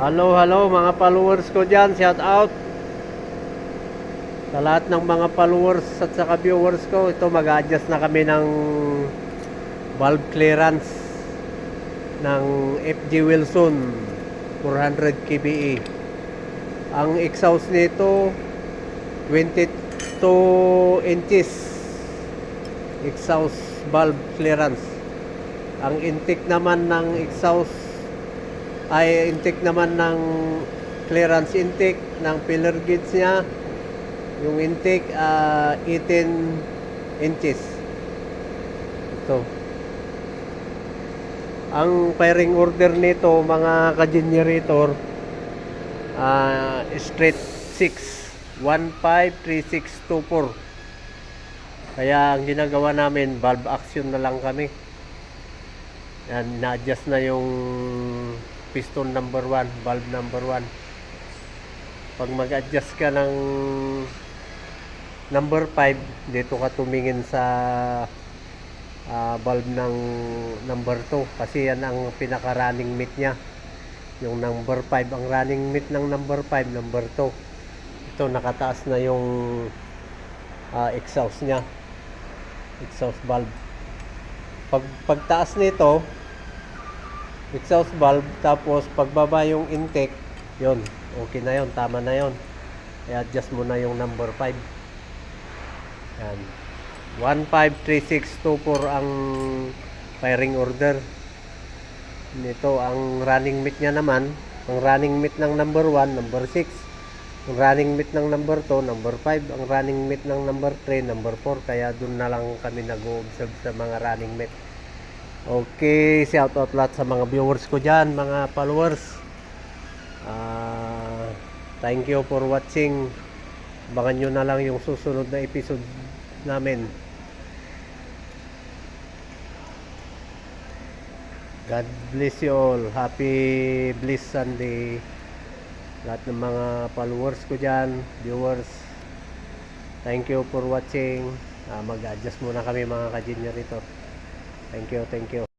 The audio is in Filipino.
Hello, hello mga followers ko dyan. Shout out sa lahat ng mga followers at saka viewers ko. Ito mag-adjust na kami ng valve clearance ng FG Wilson 400 kBE. Ang exhaust nito 22 inches exhaust valve clearance. Ang intake naman ng exhaust ay intake naman ng clearance intake ng filler gauge niya, yung intake 18 inches. Ito ang firing order nito mga ka-generator, straight 6 153624. Kaya ang ginagawa namin, valve action na lang kami. Yan, na-adjust na yung piston number 1, valve number 1. Pag mag-adjust ka ng number 5, dito ka tumingin sa valve ng number 2 kasi yan ang pinaka running mate nya, yung number 5. Ang running mate ng number 5, number 2. Ito nakataas na yung exhaust nya, exhaust valve. Pagtaas nito exhaust valve, tapos pagbaba yung intake, yon okay na yon, tama na yon. I-adjust mo na yung number 5. Yan, 153624 ang firing order nito. Ang running mate nya naman, ang running mate ng number 1, number 6. Ang running mate ng number 2, number 5. Ang running mate ng number 3, number 4. Kaya dun na lang kami nag-o-observe sa mga running mate. Okay, shout out lahat sa mga viewers ko dyan, mga followers. Thank you for watching. Abangan nyo na lang yung susunod na episode namin. God bless you all. Happy blessed Sunday lahat ng mga followers ko dyan, viewers. Thank you for watching. Mag-adjust muna kami mga ka-generator. Thank you, thank you.